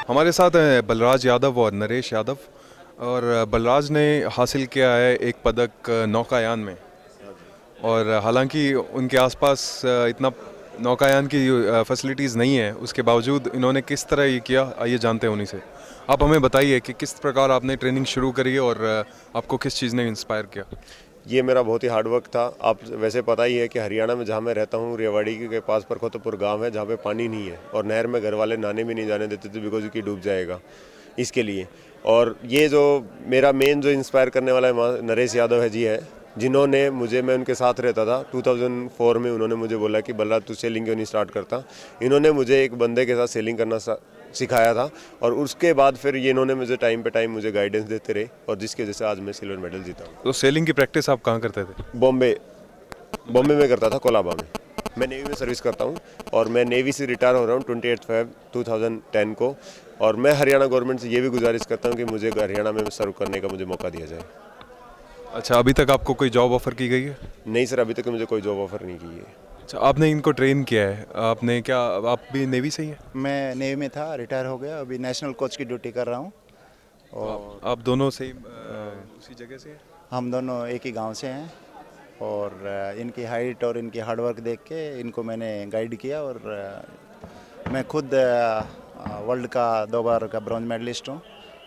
हमारे साथ हैं बलराज यादव और नरेश यादव। और बलराज ने हासिल किया है एक पदक नौकायान में। और हालांकि उनके आसपास इतना नौकायान की फैसिलिटीज़ नहीं है, उसके बावजूद इन्होंने किस तरह ये किया, आइए जानते हैं उन्हीं से। आप हमें बताइए कि किस प्रकार आपने ट्रेनिंग शुरू करी और आपको किस चीज़ ने इंस्पायर किया। ये मेरा बहुत ही हार्ड वर्क था। आप वैसे पता ही है कि हरियाणा में जहाँ मैं रहता हूँ, रेवाड़ी के पास परखोतपुर गांव है, जहाँ पे पानी नहीं है और नहर में घर वाले नहाने भी नहीं जाने देते थे बिकॉज कि डूब जाएगा इसके लिए। और ये जो मेरा मेन जो इंस्पायर करने वाला है नरेश यादव है जी है, जिन्होंने मुझे, मैं उनके साथ रहता था 2004 में, उन्होंने मुझे बोला कि बलराज तू सेलिंग क्यों नहीं स्टार्ट करता। इन्होंने मुझे एक बंदे के साथ सेलिंग करना सिखाया था और उसके बाद फिर ये इन्होंने मुझे टाइम पे टाइम मुझे गाइडेंस देते रहे और जिसकी वजह से आज मैं सिल्वर मेडल जीता हूँ। तो सेलिंग की प्रैक्टिस आप कहाँ करते थे? बॉम्बे बॉम्बे में करता था, कोलाबा में। मैं नेवी में सर्विस करता हूँ और मैं नेवी से रिटायर हो रहा हूँ 28 फेब 2010 को। और मैं हरियाणा गवर्नमेंट से ये भी गुजारिश करता हूँ कि मुझे हरियाणा में सर्व करने का मुझे मौका दिया जाए। अच्छा, अभी तक आपको कोई जॉब ऑफर की गई है? नहीं सर, अभी तक मुझे कोई जॉब ऑफर नहीं की है। अच्छा, आपने इनको ट्रेन किया है, आपने क्या, आप भी नेवी से ही हैं? मैं नेवी में था, रिटायर हो गया, अभी नेशनल कोच की ड्यूटी कर रहा हूँ। तो और आप दोनों से ही उसी जगह से हैं? हम दोनों एक ही गांव से हैं और इनकी हाइट और इनकी हार्डवर्क देख के इनको मैंने गाइड किया। और मैं खुद वर्ल्ड का 2 बार का ब्रॉन्ज मेडलिस्ट हूँ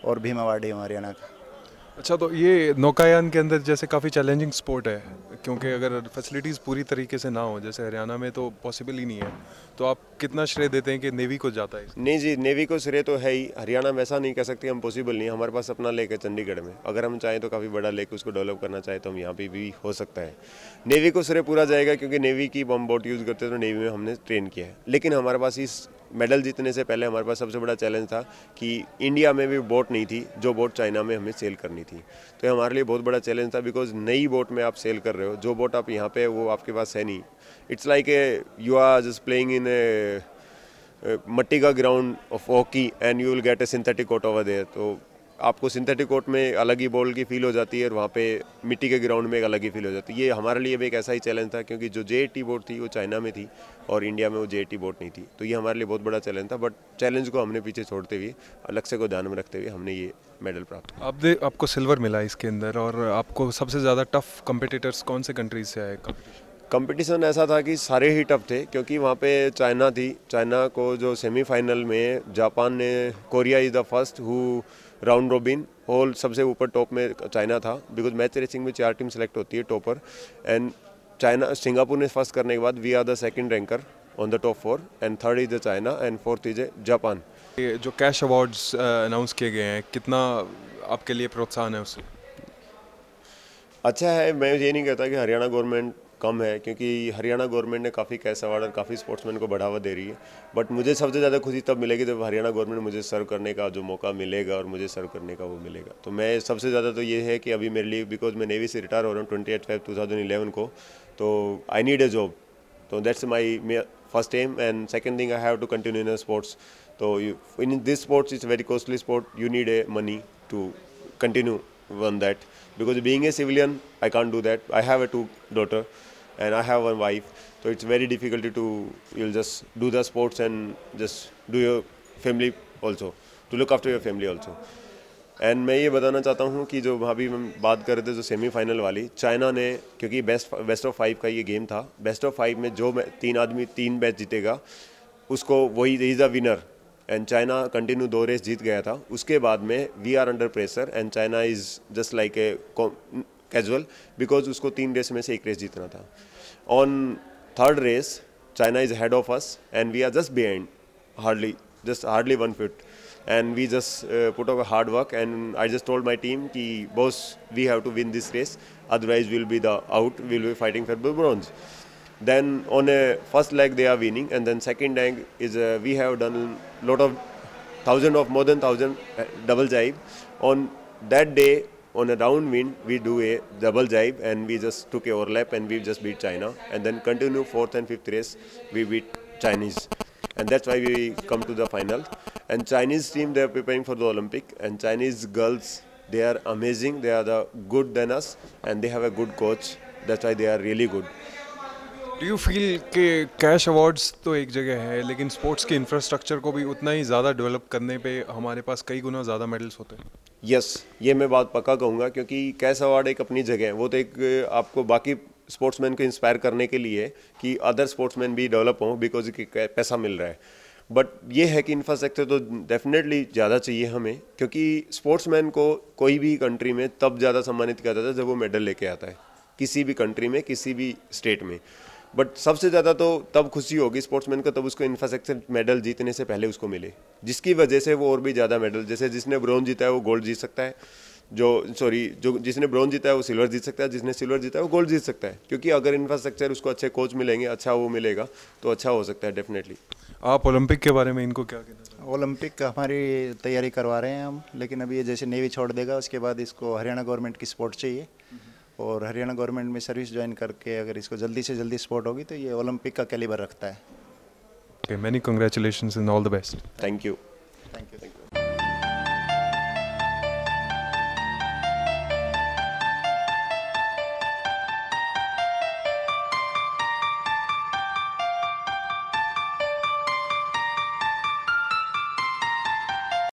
और भीम अवार्डी हूँ हरियाणा का। अच्छा, तो ये नौकायान के अंदर जैसे काफ़ी चैलेंजिंग स्पोर्ट है, क्योंकि अगर फैसिलिटीज़ पूरी तरीके से ना हो, जैसे हरियाणा में तो पॉसिबल ही नहीं है, तो आप कितना श्रेय देते हैं कि नेवी को जाता है? नहीं जी, नेवी को श्रेय तो है ही। हरियाणा में ऐसा नहीं कह सकते हम पॉसिबल नहीं है। हमारे पास अपना लेक है चंडीगढ़ में, अगर हम चाहें तो काफ़ी बड़ा लेक उसको डेवलप करना चाहें तो हम यहाँ पे भी हो सकता है। नेवी को श्रेय पूरा जाएगा क्योंकि नेवी की हम बोट यूज़ करते हैं तो नेवी में हमने ट्रेन किया है। लेकिन हमारे पास इस मेडल जीतने से पहले हमारे पास सबसे बड़ा चैलेंज था कि इंडिया में भी बोट नहीं थी जो बोट चाइना में हमें सेल करनी थी। तो ये हमारे लिए बहुत बड़ा चैलेंज था बिकॉज नई बोट में आप सेल कर रहे हो, जो बोट आप यहाँ पे वो आपके पास है नहीं। It's like a you are just playing in a मट्टी का ground of hockey and you will get a synthetic court over there. तो आपको सिंथेटिक कोट में अलग ही बॉल की फील हो जाती है और वहाँ पे मिट्टी के ग्राउंड में एक अलग ही फील हो जाती है। ये हमारे लिए भी एक ऐसा ही चैलेंज था क्योंकि जो JAT बोट थी वो चाइना में थी और इंडिया में वो JAT बोट नहीं थी। तो ये हमारे लिए बहुत बड़ा चैलेंज था, बट चैलेंज को हमने पीछे छोड़ते हुए, लक्ष्य को ध्यान में रखते हुए हमने ये मेडल प्राप्त किया। आपको सिल्वर मिला इसके अंदर, और आपको सबसे ज़्यादा टफ कंपिटिटर्स कौन से कंट्रीज से आए? कंपटीशन ऐसा था कि सारे ही टफ थे क्योंकि वहाँ पे चाइना थी। चाइना को जो सेमीफाइनल में जापान ने, Korea is the first who round robin whole, सबसे ऊपर टॉप में चाइना था बिकॉज मैच रेसिंग में 4 टीम सेलेक्ट होती है टॉपर। एंड चाइना, सिंगापुर ने फर्स्ट करने के बाद we are the second ranker on the top 4 and third is the China and fourth is Japan. ये जो कैश अवार्ड्स अनाउंस किए गए हैं, कितना आपके लिए प्रोत्साहन है उससे? अच्छा है, मैं ये नहीं कहता कि हरियाणा गवर्नमेंट कम है क्योंकि हरियाणा गवर्नमेंट ने काफ़ी कैश अवार्ड और काफ़ी स्पोर्ट्समैन को बढ़ावा दे रही है। बट मुझे सबसे ज़्यादा खुशी तब मिलेगी जब हरियाणा गवर्नमेंट मुझे सर्व करने का जो मौका मिलेगा और मुझे सर्व करने का वो मिलेगा। तो मैं सबसे ज़्यादा तो ये है कि अभी मेरे लिए, बिकॉज मैं नेवी से रिटायर हो रहा हूँ 28 फेब 2011 को, तो आई नीड ए जॉब। तो that's my first aim and second thing I have to continue in sports. तो in this sports it's very costly sport, you need a money to continue on that because being a civilian I can't do that. I have a 2 daughter and I have 1 wife, so it's very difficult to, you'll just do the sports and just do your family also, to look after your family also. And मैं ये बताना चाहता हूँ कि जो अभी हम बात कर रहे थे जो सेमीफाइनल वाली, चाइना ने, क्योंकि बेस्ट ऑफ 5 का ये गेम था, बेस्ट ऑफ 5 में जो 3 आदमी 3 मैच जीतेगा उसको वही is a winner. And China continue 2 race जीत गया था। उसके बाद में we are under pressure and China is just like a casual because उसको 3 रेस में से 1 रेस जीतना था। On third race China is head of us and we are just behind, hardly 1 feet and we just put up a hard work and I just told my team ki boss, we have to win this race, otherwise we'll be we'll be fighting for the bronze. Then on a first leg they are winning and then second leg is we have done lot of more than 1000 double jibe. On that day on a downwind we do a double jibe and we just took a overlap and we just beat China and then continue 4th and 5th race we beat Chinese. And that's why we come to the final. And Chinese team, they are preparing for the Olympic. And Chinese girls, they are amazing. They are the good than us, and they have a good coach. That's why they are really good. Do you feel कि cash awards तो एक जगह है, लेकिन sports के infrastructure को भी उतना ही ज़्यादा डेवलप करने पे हमारे पास कई गुना ज़्यादा मेडल्स होते हैं? यस, ये मैं बात पक्का कहूँगा, क्योंकि कैश अवार्ड एक अपनी जगह है, वो तो एक आपको बाकी स्पोर्ट्समैन को इंस्पायर करने के लिए है कि अदर स्पोर्ट्समैन भी डेवलप हों, बिकॉज पैसा मिल रहा है। बट ये है कि इंफ्रास्ट्रक्चर तो डेफिनेटली ज़्यादा चाहिए हमें, क्योंकि स्पोर्ट्समैन को कोई भी कंट्री में तब ज़्यादा सम्मानित किया जाता है जब वो मेडल लेके आता है, किसी भी कंट्री में, किसी भी स्टेट में। बट सबसे ज़्यादा तो तब खुशी होगी स्पोर्ट्समैन को तब उसको इंफ्रास्ट्रक्चर मेडल जीतने से पहले उसको मिले, जिसकी वजह से वो और भी ज़्यादा मेडल, जैसे जिसने ब्रॉन्ज जीता है वो गोल्ड जीत सकता है, जो जिसने ब्रॉन्ज जीता है वो सिल्वर जीत सकता है, जिसने सिल्वर जीता है वो गोल्ड जीत सकता है। क्योंकि अगर इंफ्रास्ट्रक्चर उसको अच्छे कोच मिलेंगे, अच्छा वो मिलेगा, तो अच्छा हो सकता है डेफिनेटली। आप ओलंपिक के बारे में इनको क्या कहना चाहेंगे? ओलंपिक हमारी तैयारी करवा रहे हैं हम, लेकिन अभी ये जैसे नेवी छोड़ देगा उसके बाद इसको हरियाणा गवर्नमेंट की सपोर्ट चाहिए, और हरियाणा गवर्नमेंट में सर्विस ज्वाइन करके अगर इसको जल्दी से जल्दी सपोर्ट होगी तो ये ओलंपिक का कैलिबर रखता है। Okay, many congratulations and all the best. Thank you. Thank you.